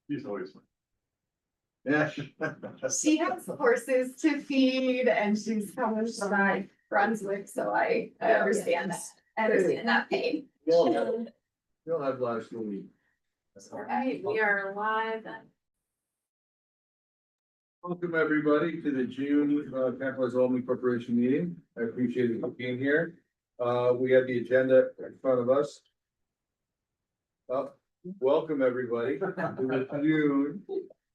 He's always. Yeah. She has horses to feed and she's coming from Brunswick, so I understand that. I understand that pain. You'll have last week. All right, we are live. Welcome, everybody, to the June Capitalized Albany Corporation meeting. I appreciate you being here. We have the agenda in front of us. Welcome, everybody, to the June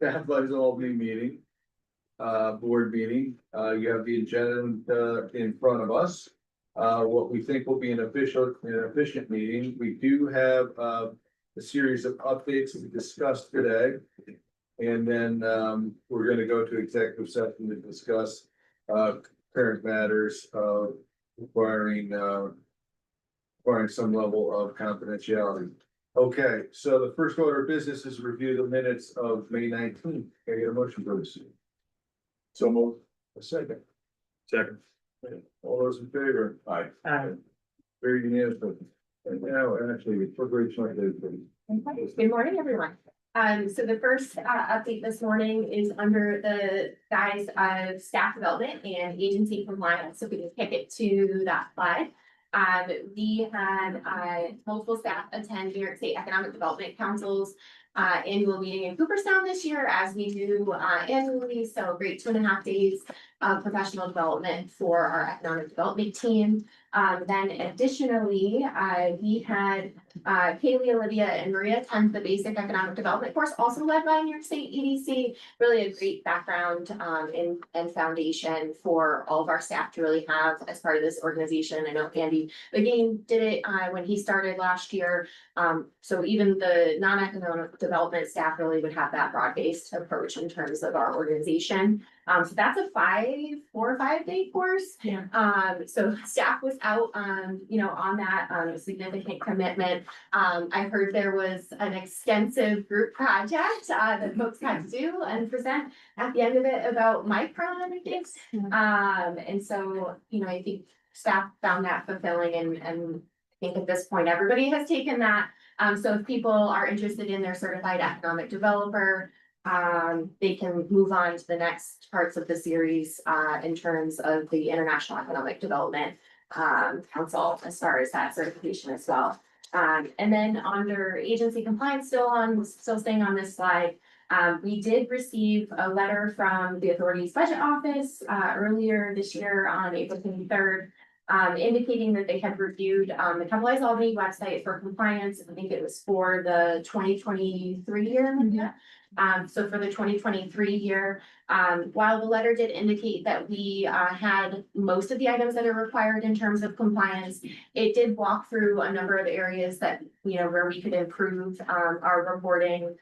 Capitalized Albany meeting, board meeting. You have the agenda in front of us. What we think will be an efficient meeting. We do have a series of updates that we discussed today. And then we're going to go to executive session to discuss current matters requiring some level of confidentiality. Okay, so the first order of business is review the minutes of May 19th. Can I get a motion, please? So move. A second. Second. All those in favor? Aye. Very unanimous. And now, actually, corporation update. Good morning, everyone. So the first update this morning is under the guise of staff development and agency compliance. So we can kick it to that slide. We had multiple staff attend New York State Economic Development Council's annual meeting in Cooperstown this year, as we do annually. So great 2.5 days of professional development for our economic development team. Then additionally, we had Kaylee, Olivia, and Maria attend the basic economic development course, also led by New York State EDC. Really a great background and foundation for all of our staff to really have as part of this organization. I know Andy Begane did it when he started last year. So even the non-economic development staff really would have that broad-based approach in terms of our organization. So that's a 4 or 5 day course. Yeah. So staff was out, on that, significant commitment. I heard there was an extensive group project, that folks had to do and present at the end of it about micron, I think. And so, I think staff found that fulfilling and I think at this point, everybody has taken that. So if people are interested in their certified economic developer, they can move on to the next parts of the series in terms of the International Economic Development Council as far as that certification as well. And then under agency compliance, still staying on this slide, we did receive a letter from the authority's budget office earlier this year on April 23rd. Indicating that they had reviewed the Capitalized Albany website for compliance. I think it was for the 2023 year. Mm-hmm. So for the 2023 year, while the letter did indicate that we had most of the items that are required in terms of compliance, it did walk through a number of areas that, where we could improve our reporting,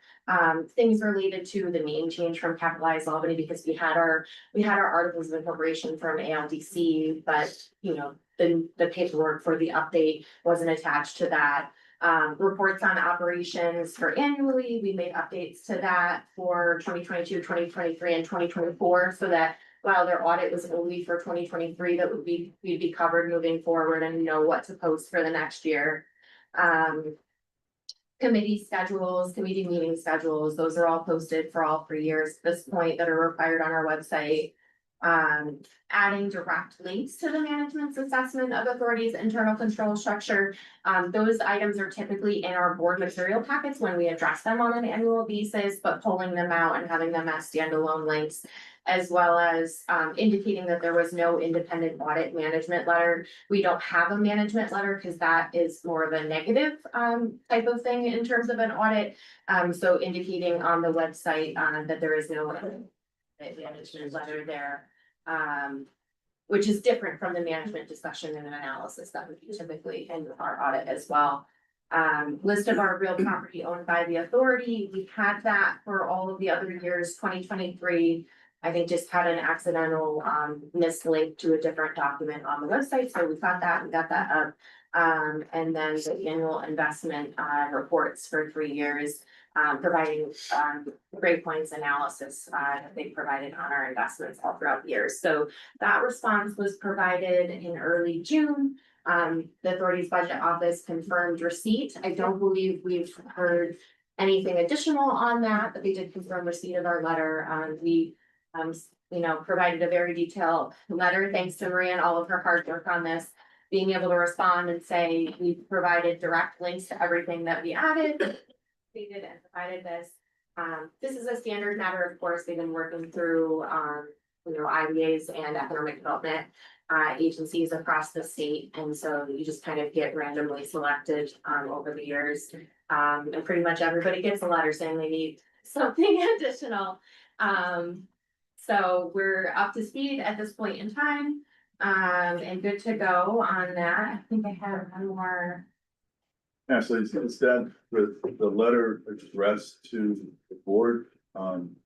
things related to the name change from Capitalized Albany, because we had our articles of incorporation from ALDC, but the paperwork for the update wasn't attached to that. Reports on operations for annually, we made updates to that for 2022, 2023, and 2024, so that while their audit was only for 2023, that we'd be covered moving forward and know what to post for the next year. Committee schedules, committee meeting schedules, those are all posted for all 3 years at this point that are required on our website. Adding direct links to the management's assessment of authority's internal control structure. Those items are typically in our board material packets when we address them on an annual basis, but pulling them out and having them as standalone links, as well as indicating that there was no independent audit management letter. We don't have a management letter because that is more of a negative type of thing in terms of an audit. So indicating on the website that there is no management letter there, which is different from the management discussion and analysis that would be typically in our audit as well. List of our real property owned by the authority. We've had that for all of the other years. 2023, I think, just had an accidental mislink to a different document on the website. So we got that up. And then the annual investment reports for 3 years. Providing grade points analysis that they provided on our investments all throughout the years. So that response was provided in early June. The authority's budget office confirmed receipt. I don't believe we've heard anything additional on that, but they did confirm receipt of our letter. We, provided a very detailed letter, thanks to Maria and all of her hard work on this. Being able to respond and say, we provided direct links to everything that we added, stated and provided this. This is a standard matter, of course, they've been working through, IBAs and economic development agencies across the state, and so you just kind of get randomly selected over the years. And pretty much everybody gets a letter saying they need something additional. So we're up to speed at this point in time, and good to go on that. I think I have one more. Yeah, so is that the letter addressed to the board,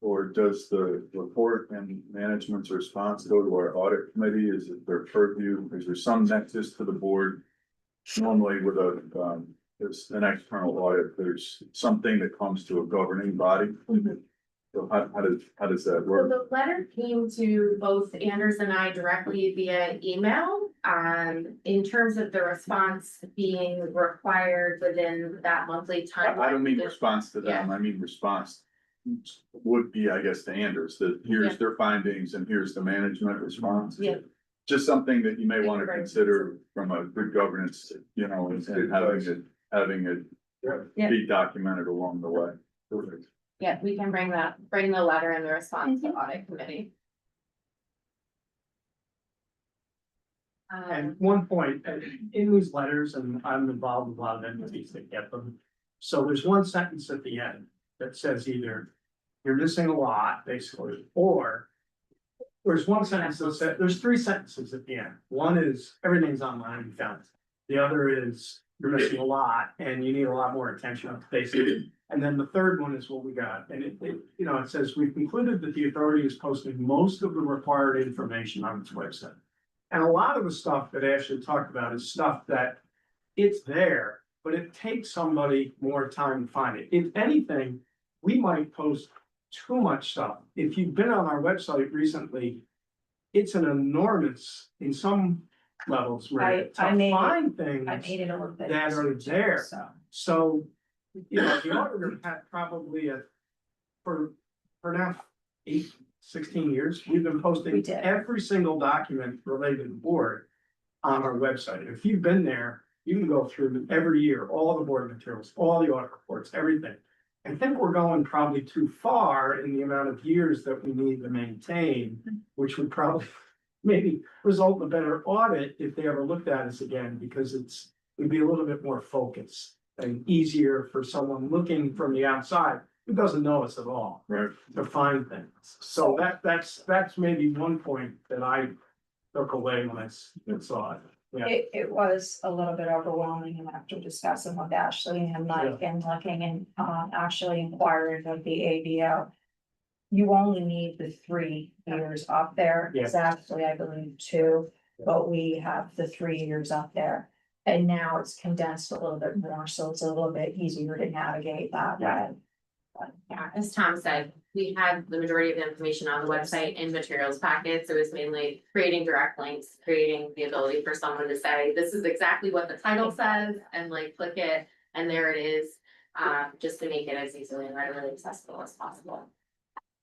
or does the report and management's response go to our audit committee? Is it their purview? Is there some nexus to the board? Normally with there's an external audit, there's something that comes to a governing body. So how does that So work? the letter came to both Anders and I directly via email. In terms of the response being required within that monthly time. I don't mean response to them, I mean response would be, I guess, to Anders, that here's their findings and here's the management response. Yeah. Just something that you may want to consider from a good governance, and having it be documented along the way. Perfect. Yeah, we can bring the letter and the response to audit committee. And one point, in these letters, and I'm involved with a lot of entities that get them. So there's one sentence at the end that says either you're missing a lot, basically, or there's one sentence that says, there's three sentences at the end. One is everything's online, you found it. The other is you're missing a lot and you need a lot more attention, basically. And then the third one is what we got. And it says, we've concluded that the authority is posting most of the required information on its website. And a lot of the stuff that Ashley talked about is stuff that it's there, but it takes somebody more time to find it. If anything, we might post too much stuff. If you've been on our website recently, it's an enormous, in some levels, Maria, to find things I made it a little bit. that are there. So, So, the auditor had probably for now, 16 years, we've been We posting did. every single document related to the board on our website. If you've been there, you can go through every year, all the board materials, all the audit reports, everything. I think we're going probably too far in the amount of years that we need to maintain, which would probably maybe result in a better audit if they ever looked at us again, because it'd be a little bit more focused and easier for someone looking from the outside who doesn't know us at all. Right. To find things. So that's maybe one point that I took away when I saw it. Yeah. it was a little bit overwhelming, and after discussing with Ashley and Mike and looking and actually inquiring of the ADO. You only need the 3 years up there. It's actually, I believe, 2, but we have the 3 years up there. And now it's condensed a little bit more, so it's a little bit easier to navigate that way. Yeah, as Tom said, we had the majority of the information on the website in materials packets. It was mainly creating direct links, creating the ability for someone to say, this is exactly what the title says, and click it, and there it is. Just to make it as easily and readily accessible as possible.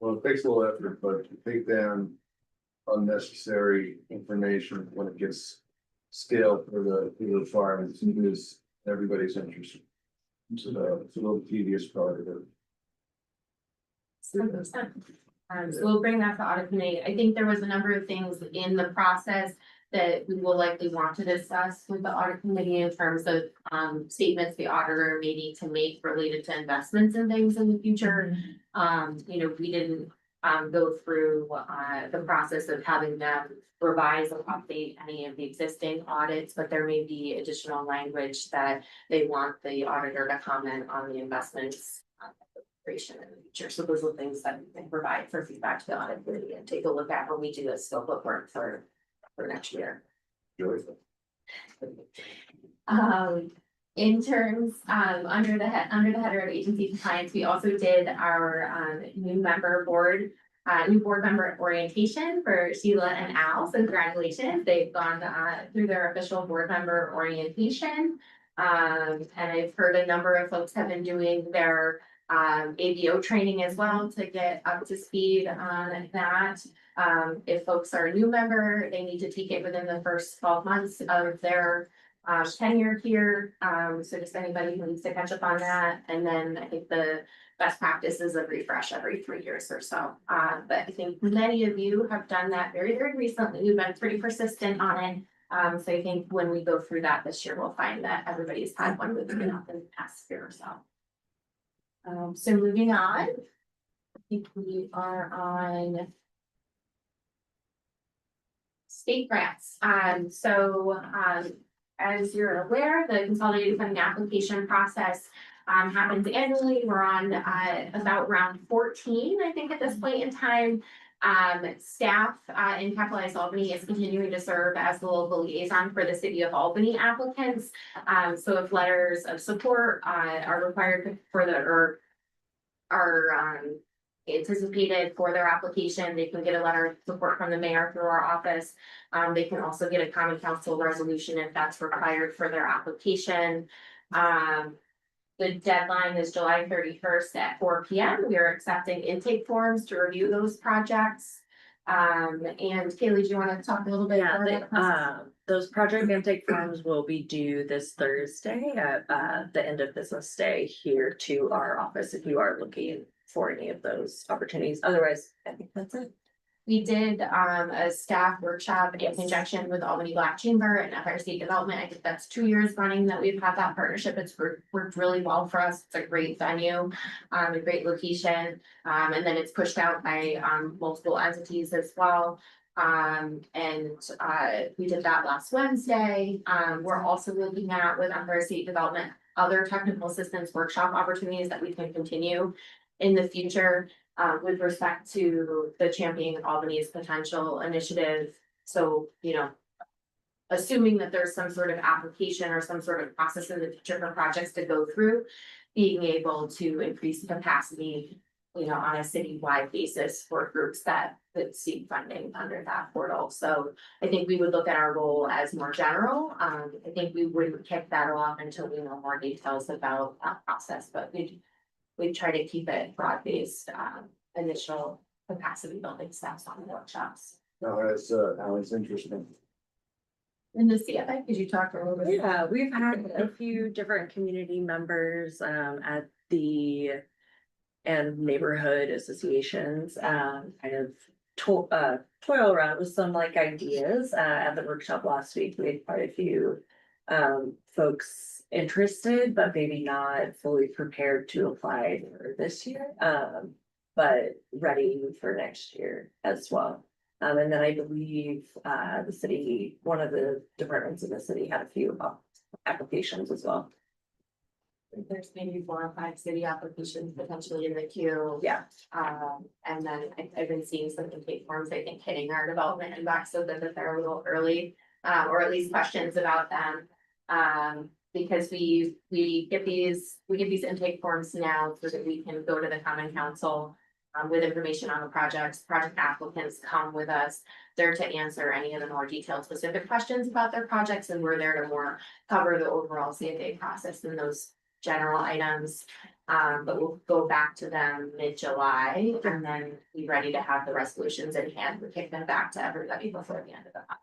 Well, it takes a little effort, but to take down unnecessary information when it gets scaled for the requirements is everybody's interest. So it's a little tedious part of it. So we'll bring that to audit committee. I think there was a number of things in the process that we will likely want to discuss with the audit committee in terms of statements the auditor may need to make related to investments and things in the future. We didn't go through the process of having them revise or update any of the existing audits, but there may be additional language that they want the auditor to comment on the investments in the future. So those are things that we can provide for feedback to the audit committee and take a look at when we do a scope of work for next year. In terms under the header of agency compliance, we also did our new board member orientation for Sheila and Al. So congratulations, they've gone through their official board member orientation. And I've heard a number of folks have been doing their ABO training as well to get up to speed on that. If folks are a new member, they need to take it within the first 12 months of their tenure here. So just anybody who needs to catch up on that. And then I think the best practice is a refresh every 3 years or so. But I think many of you have done that very, very recently. We've been pretty persistent on it. So I think when we go through that this year, we'll find that everybody's had one within the past year or so. So moving on, I think we are on state grants. As you're aware, the consolidated funding application process happens annually. We're on about round 14, I think, at this point in time. Staff in Capitalized Albany is continuing to serve as the local liaison for the city of Albany applicants. So if letters of support are required for or are anticipated for their application, they can get a letter of support from the mayor through our office. They can also get a common council resolution if that's required for their application. The deadline is July 31st at 4 p.m. We are accepting intake forms to review those projects. And Kaylee, do you want to talk a little bit more about the process? Those project intake forms will be due this Thursday at the end of business day here to our office if you are looking for any of those opportunities. Otherwise, I think that's it. We did a staff workshop in conjunction with Albany Black Chamber and Empire State Development. I think that's 2 years running that we've had that partnership. It's worked really well for us. It's a great venue, a great location. And then it's pushed out by multiple entities as well. We did that last Wednesday. We're also looking at with Empire State Development, other technical assistance workshop opportunities that we can continue in the future. With respect to the Championing Albany's potential initiative. So, assuming that there's some sort of application or some sort of process in the future for projects to go through, being able to increase capacity, on a citywide basis for groups that seek funding under that portal. So I think we would look at our role as more general. I think we wouldn't kick that off until we know more details about that process, but we try to keep it broad-based, initial capacity building steps on the workshops. No, it's interesting. In the CFA, could you talk a little bit? Yeah, we've had a few different community members at the and neighborhood associations kind of toil around with some ideas at the workshop last week. We had quite a few folks interested, but maybe not fully prepared to apply for this year, but ready for next year as well. And then I believe the city, one of the departments in the city had a few applications as well. There's maybe 4 or 5 city applications potentially in the queue. Yeah. And then I've been seeing some intake forms, I think, hitting our development inbox so that they're a little early, or at least questions about them. Because we get these intake forms now so that we can go to the common council with information on the projects. Project applicants come with us. They're to answer any of the more detailed specific questions about their projects, and we're there to more cover the overall CFA process and those general items. But we'll go back to them mid-July and then be ready to have the resolutions in hand. We kick them back to everybody before the end of the month.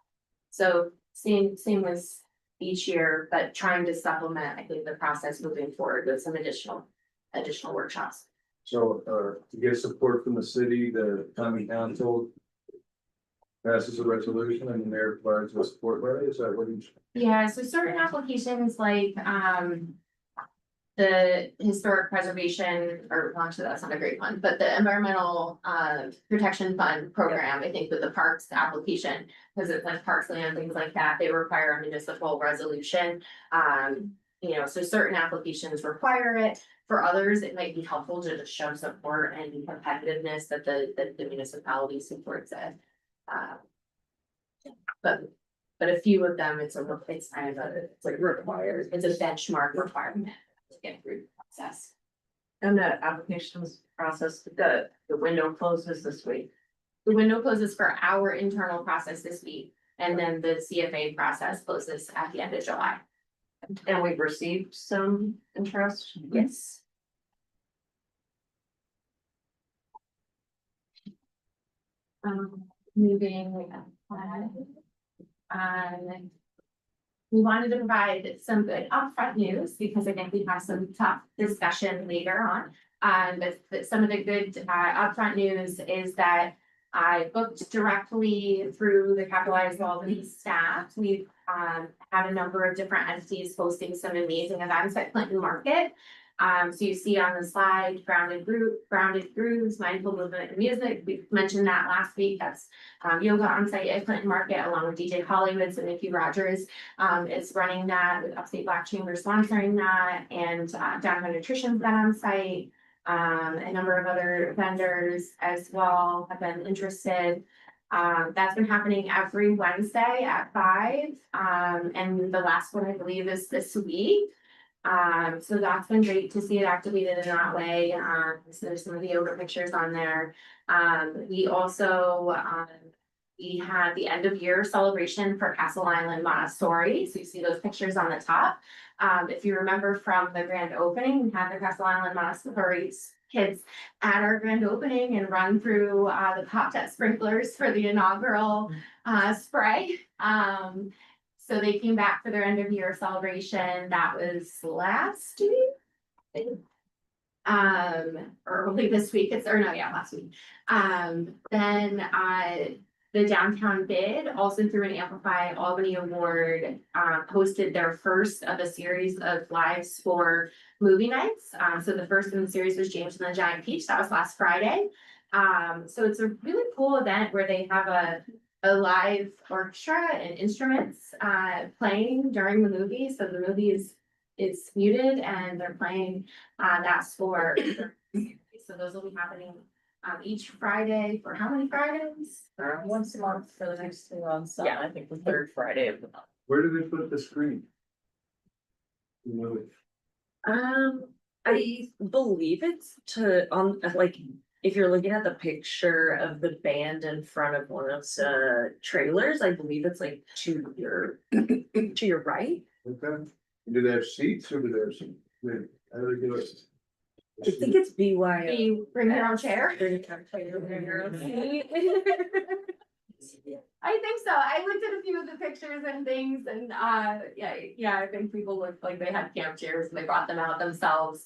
So same as each year, but trying to supplement, I think, the process moving forward with some additional workshops. So, to get support from the city, the common council passes a resolution and the mayor provides a support letter. Is that what you? Yeah, so certain applications like the historic preservation, or well, actually that's not a great one, but the environmental protection fund program, I think with the parks application, because it's like parks land, things like that, they require a municipal resolution. So certain applications require it. For others, it might be helpful to just show support and competitiveness that the municipality supports it. But a few of them, it's kind of required, it's a benchmark requirement to get through the process. And the applications process, the window closes this week. The window closes for our internal process this week, and then the CFA process closes at the end of July. And we've received some interest. Yes. Moving on. We wanted to provide some good upfront news because I think we have some tough discussion later on. But some of the good upfront news is that I booked directly through the Capitalized Albany staff. We've had a number of different entities hosting some amazing events at Clinton Market. So you see on the slide, grounded grooves, mindful movement and music. We mentioned that last week. That's yoga on site at Clinton Market along with DJ Hollywood. So Nikki Rogers is running that with Upstate Black Chamber sponsoring that, and Downtown Nutrition's been on site. A number of other vendors as well have been interested. That's been happening every Wednesday at 5. And the last one I believe is this week. So that's been great to see it activated in that way. So there's some of the yoga pictures on there. We also, we had the end of year celebration for Castle Island Montessori. So you see those pictures on the top. If you remember from the grand opening, we had the Castle Island Montessori kids at our grand opening and run through the pop test sprinklers for the inaugural spray. So they came back for their end of year celebration. That was last week. Or early this week. Last week. Then the downtown bid, also through an Amplify Albany Award, hosted their first of a series of lives for movie nights. So the first in the series was James and the Giant Peach. That was last Friday. So it's a really cool event where they have a live orchestra and instruments playing during the movie. So the movie is muted and they're playing that score. So those will be happening each Friday for how many Fridays? Once a month for the next 2 months. Yeah, I think the third Friday of the month. Where do they put the screen? I believe it's on like, if you're looking at the picture of the band in front of one of the trailers, I believe it's like to your right. Okay. Do they have seats or do they have some? How do they do it? I think it's BYO. You bring your own chair? Bring your own seat. I think so. I looked at a few of the pictures and things and yeah, I think people looked like they had camp chairs and they brought them out themselves.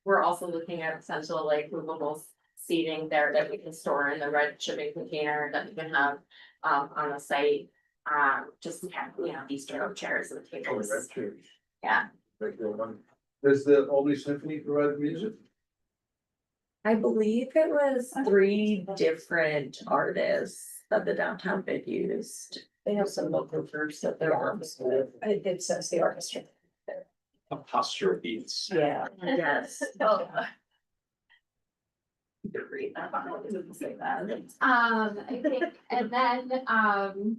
We're also looking at potential like movable seating there that we can store in the red shipping container that we can have on the site. Just have, bistro chairs and tables. Yeah. Does the Albany Symphony provide the music? I believe it was 3 different artists that the downtown bid used. They have some local groups that they're on with. It says the orchestra. A posture beats. Yeah. Yes. Read that, I didn't say that. I think, and then,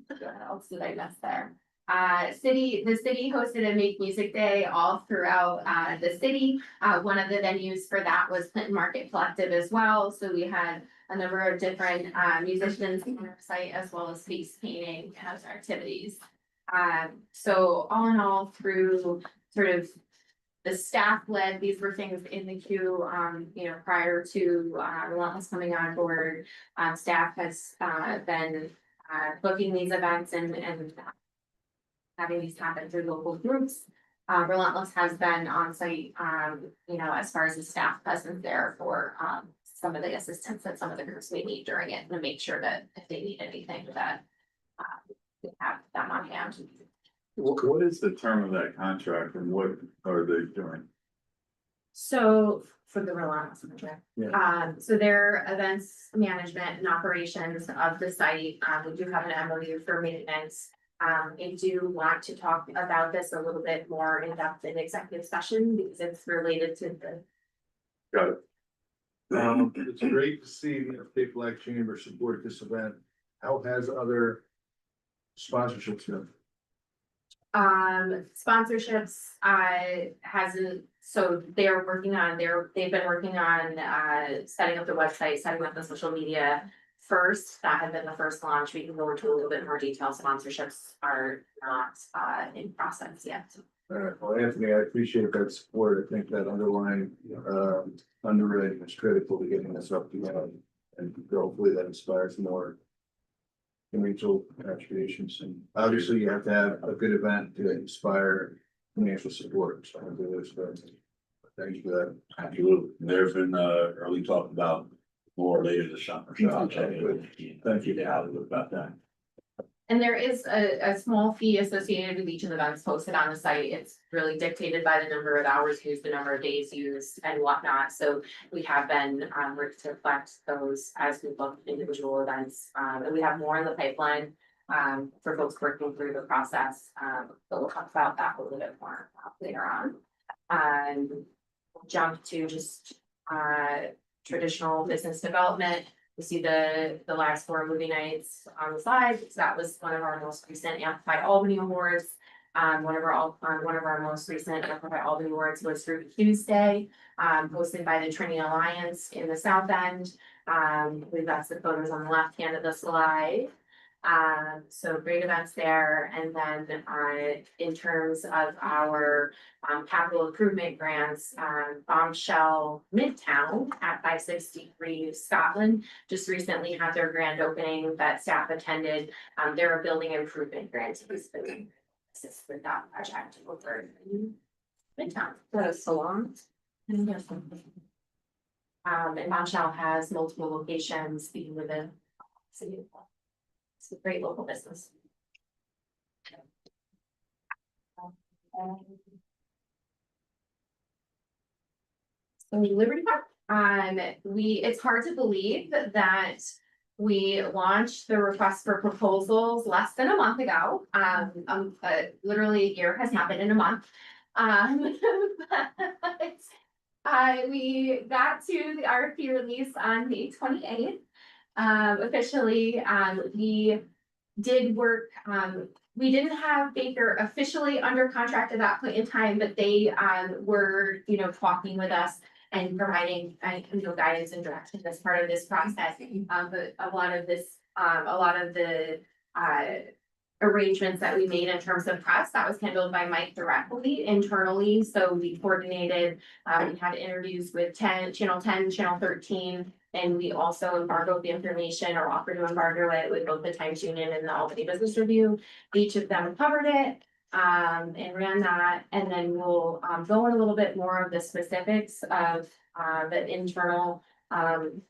what else did I miss there? The city hosted a Make Music Day all throughout, the city. One of the venues for that was Clinton Market Collective as well. So we had a number of different, musicians on our site as well as face painting and other activities. So all in all, through sort of the staff led, these were things in the queue, prior to Relentless coming on board. Staff has been booking these events and having these happen through local groups. Relentless has been on site, as far as the staff presence there for some of the assistance that some of the groups may need during it, and make sure that if they need anything that we have them on hand. What is the term of that contract and what are they doing? So for the Relentless contract, Yeah. so their events management and operations of the site, we do have an MOU for maintenance. I do want to talk about this a little bit more in depth in executive session because it's related to the. Got it. It's great to see the Upstate Black Chamber support this event. How has other sponsorships been? Sponsorships, hasn't, so they're working on, they've been working on, setting up the website, setting up the social media first. That had been the first launch. We can go into a little bit more detail. Sponsorships are not, in process yet. All right, well, Anthony, I appreciate that support. I think that underlying underwriting is critical to getting this up to And hopefully that inspires more financial contributions, and obviously you have to have a good event to inspire financial support. So I'll do this, but thank you for that. Absolutely. There's been early talk about more later this summer, so I'll check it with you. Thank you to Hollywood about that. And there is a small fee associated with each of the events posted on the site. It's really dictated by the number of hours used, the number of days used and whatnot. So we have been working to reflect those as we look at individual events. And we have more in the pipeline for folks working through the process. But we'll talk about that a little bit more later on. Jump to just traditional business development. You see the last 4 movie nights on the slide. So that was one of our most recent Amplify Albany Awards. One of our most recent Amplify Albany Awards was through Tuesday, hosted by the Trinity Alliance in the South End. I believe that's the photos on the left hand of the slide. So great events there. And then in terms of our capital improvement grants, Bombshell Midtown at 563 Scotland just recently had their grand opening that staff attended. They're a building improvement grant to assist with that project over in Midtown. The salons. And Bombshell has multiple locations even within the city of Baltimore. It's a great local business. So Liberty Park, it's hard to believe that we launched the request for proposals less than a month ago. Literally a year has happened in a month. But we got to the RFP release on May 28th. Officially, we did work, we didn't have Baker officially under contract at that point in time, but they were, talking with us and providing, guidance and direction as part of this process. But a lot of the arrangements that we made in terms of press, that was handled by Mike directly internally. So we coordinated, we had interviews with Channel 10, Channel 13, and we also embargoed the information or offered to embargo it with both the Times Union and the Albany Business Review. Each of them covered it and ran that. And then we'll go in a little bit more of the specifics of the internal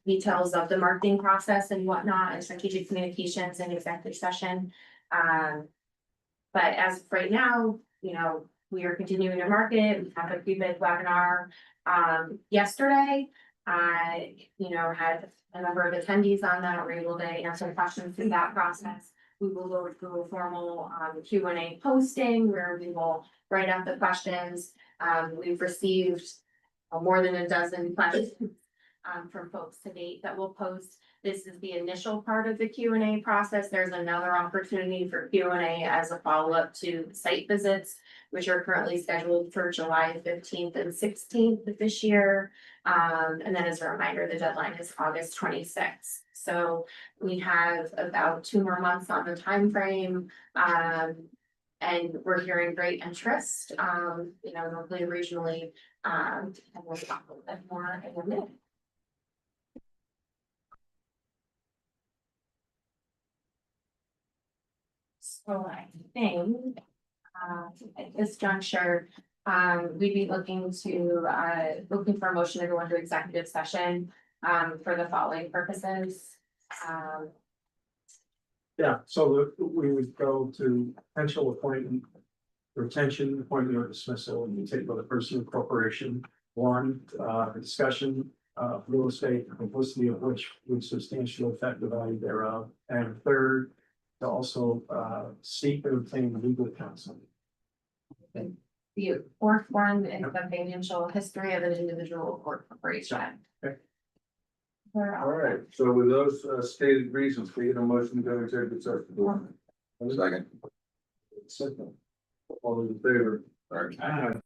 details of the marketing process and whatnot, and strategic communications and executive session. But as of right now, we are continuing to market. We have a pre-bid webinar yesterday. Had a number of attendees on that. We're able to answer questions through that process. We will go through a formal Q&A posting where we will write out the questions. We've received more than a dozen questions from folks to date that we'll post. This is the initial part of the Q&A process. There's another opportunity for Q&A as a follow-up to site visits, which are currently scheduled for July 15th and 16th of this year. And then as a reminder, the deadline is August 26th. So we have about 2 more months on the time frame. And we're hearing great interest, locally, regionally, and we'll talk a little bit more in a minute. So I think at this juncture, we'd be looking for a motion to go into executive session for the following purposes. Yeah, so we would go to potential appointment, retention, appointment or dismissal, and we take by the person or corporation. 1, discussion of real estate, the publicity of which would substantially affect the value thereof. And 3rd, to also seek and obtain legal counsel. The 4th one is the financial history of an individual or corporation. Okay. All right, so with those stated reasons, we get a motion to go into executive session. Second. Second. All those in favor? All right.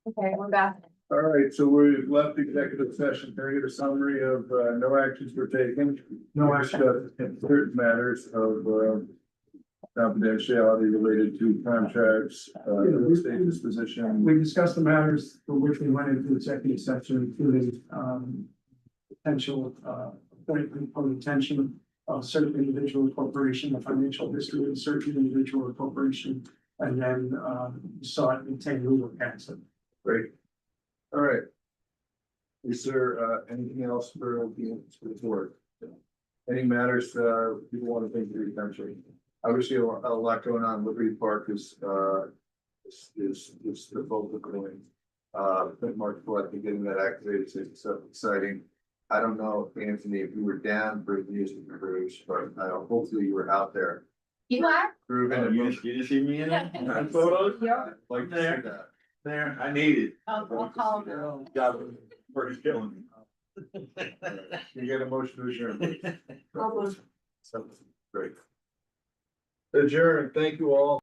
Okay, we're back. All right, so we left executive session. Can I get a summary of, no actions were taken? No We action. discussed certain matters of, confidentiality related to contracts, state disposition. We discussed the matters for which we went into executive session, including, potential, appointment or retention of certain individual corporation, the financial history of certain individual corporation, and then, sought and obtained legal counsel. Great. All right. Is there, anything else for the board? Any matters, people want to bring to the attention? Obviously, a lot going on. Liberty Park is the focal point. Mark Collecting, getting that activated is so exciting. I don't know, Anthony, if you were down for the music cruise, but hopefully you were out there. You are? Grooving and moving. You see me in it? Yeah. Photos? Like to see that. There, I need it. I'll call them. Got it. We're killing You get a motion to adjourn. So, great. Adjourn, thank you all.